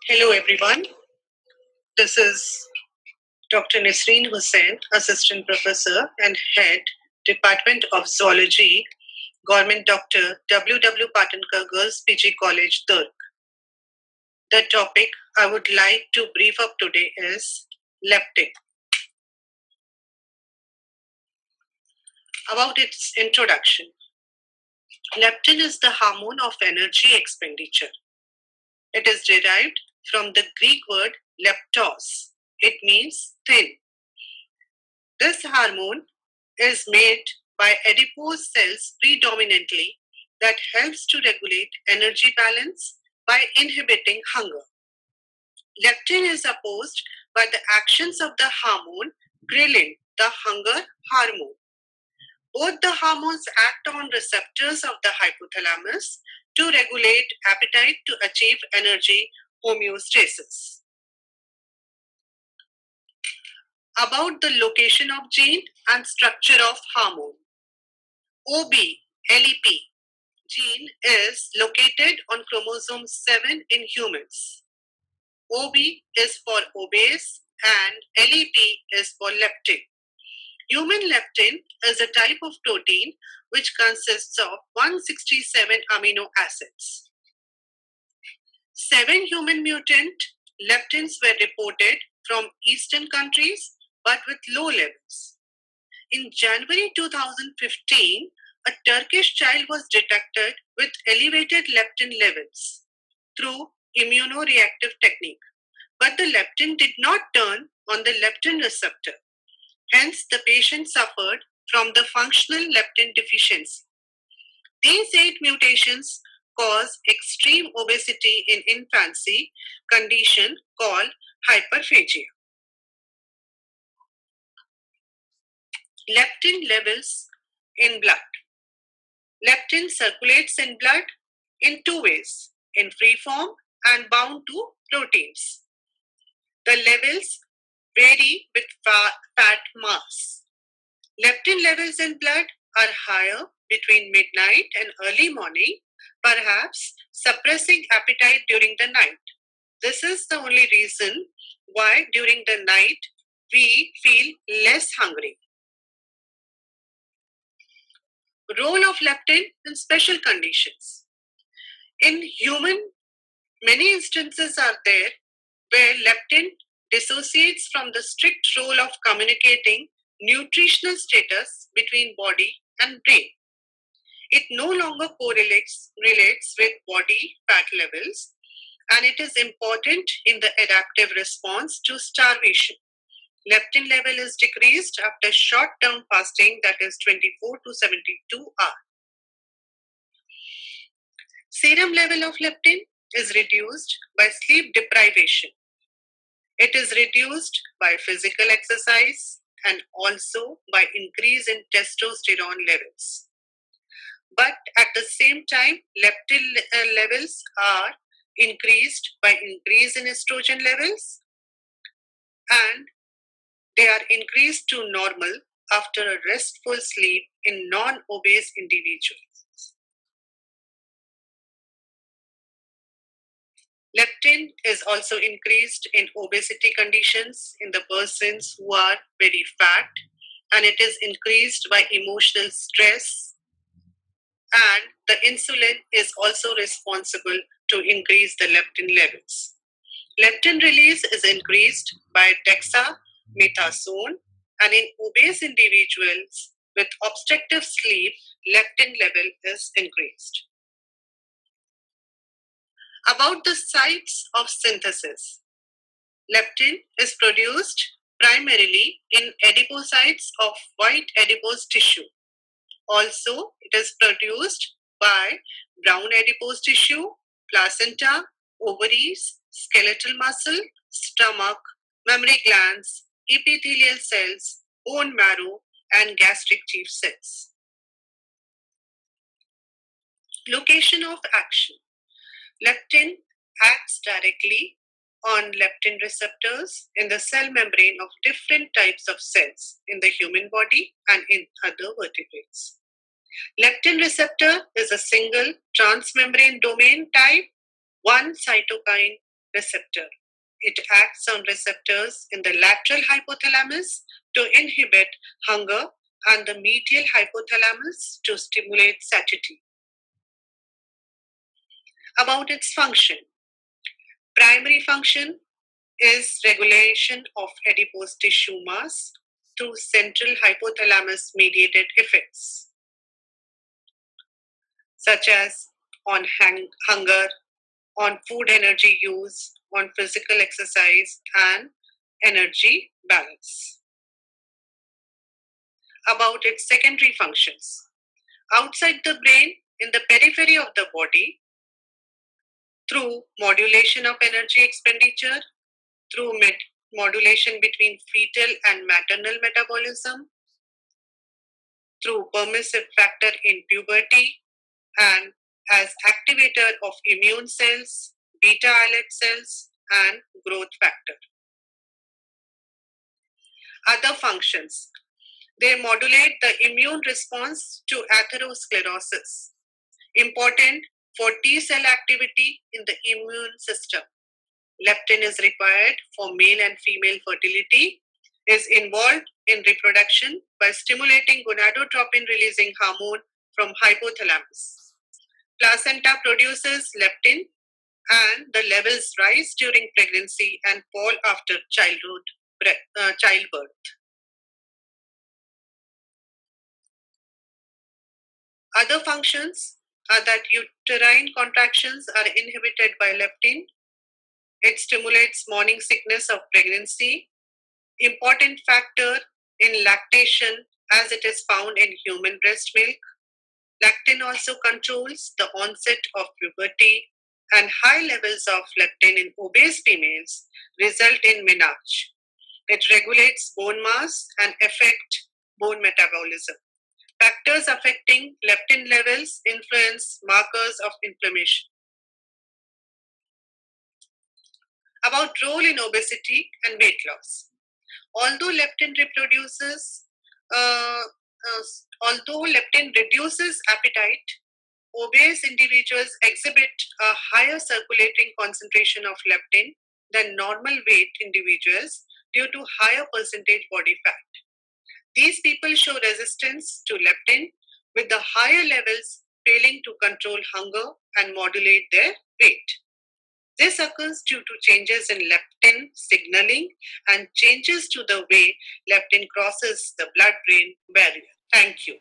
Hello, everyone. This is Dr. Nisreen Husain, Assistant Professor and Head, Department of Zoology, Government Dr. W. Patankar Girls PG College, Durg. The topic I would like to brief up today is leptin. About its introduction, leptin is the hormone of energy expenditure. It is derived from the Greek word leptos. It means thin. This hormone is made by adipose cells predominantly that helps to regulate energy balance by inhibiting hunger. Leptin is opposed by the actions of the hormone ghrelin, the hunger hormone. Both the hormones act on receptors of the hypothalamus to regulate appetite to achieve energy homeostasis. About the location of gene and structure of hormone. OB-LEP gene is located on chromosome 7 in humans. OB is for obese and LEP is for leptin. Human leptin is a type of protein which consists of 167 amino acids. 7 human mutant leptins were reported from Eastern countries but with low levels. In January 2015, a Turkish child was detected with elevated leptin levels through immunoreactive technique, but the leptin did not turn on the leptin receptor. Hence, the patient suffered from the functional leptin deficiency. These 8 mutations cause extreme obesity in infancy, condition called hyperphagia. Leptin levels in blood. Leptin circulates in blood in 2 ways, in free form and bound to proteins. The levels vary with fat mass. Leptin levels in blood are higher between midnight and early morning, perhaps suppressing appetite during the night. This is the only reason why during the night we feel less hungry. Role of leptin in special conditions. In human, many instances are there where leptin dissociates from the strict role of communicating nutritional status between body and brain. It no longer relates with body fat levels, and it is important in the adaptive response to starvation. Leptin level is decreased after short-term fasting, that is 24 to 72 hours. Serum level of leptin is reduced by sleep deprivation. It is reduced by physical exercise and also by increase in testosterone levels. But at the same time, leptin levels are increased by increase in estrogen levels, and they are increased to normal after a restful sleep in non-obese individuals. Leptin is also increased in obesity conditions in the persons who are very fat, and it is increased by emotional stress, and the insulin is also responsible to increase the leptin levels. Leptin release is increased by dexamethasone, and in obese individuals with obstructive sleep, leptin level is increased. About the sites of synthesis. Leptin is produced primarily in adipocytes of white adipose tissue. Also, it is produced by brown adipose tissue, placenta, ovaries, skeletal muscle, stomach, mammary glands, epithelial cells, bone marrow, and gastric chief cells. Location of action. Leptin acts directly on leptin receptors in the cell membrane of different types of cells in the human body and in other vertebrates. Leptin receptor is a single transmembrane domain type, one cytokine receptor. It acts on receptors in the lateral hypothalamus to inhibit hunger and the medial hypothalamus to stimulate satiety. About its function, primary function is regulation of adipose tissue mass through central hypothalamus mediated effects, such as on hunger, on food energy use, on physical exercise, and energy balance. About its secondary functions, outside the brain, in the periphery of the body, through modulation of energy expenditure, through modulation between fetal and maternal metabolism, through permissive factor in puberty, and as activator of immune cells, beta islet cells, and growth factor. Other functions, they modulate the immune response to atherosclerosis, important for T cell activity in the immune system. Leptin is required for male and female fertility, is involved in reproduction by stimulating gonadotropin releasing hormone from hypothalamus. Placenta produces leptin and the levels rise during pregnancy and fall after childbirth. Other functions are that uterine contractions are inhibited by leptin. It stimulates morning sickness of pregnancy, important factor in lactation as it is found in human breast milk. Leptin also controls the onset of puberty, and high levels of leptin in obese females result in menarche. It regulates bone mass and affects bone metabolism. Factors affecting leptin levels influence markers of inflammation. About role in obesity and weight loss. Although leptin uh, reduces appetite, obese individuals exhibit a higher circulating concentration of leptin than normal weight individuals due to higher percentage body fat. These people show resistance to leptin, with the higher levels failing to control hunger and modulate their weight. This occurs due to changes in leptin signaling and changes to the way leptin crosses the blood-brain barrier. Thank you.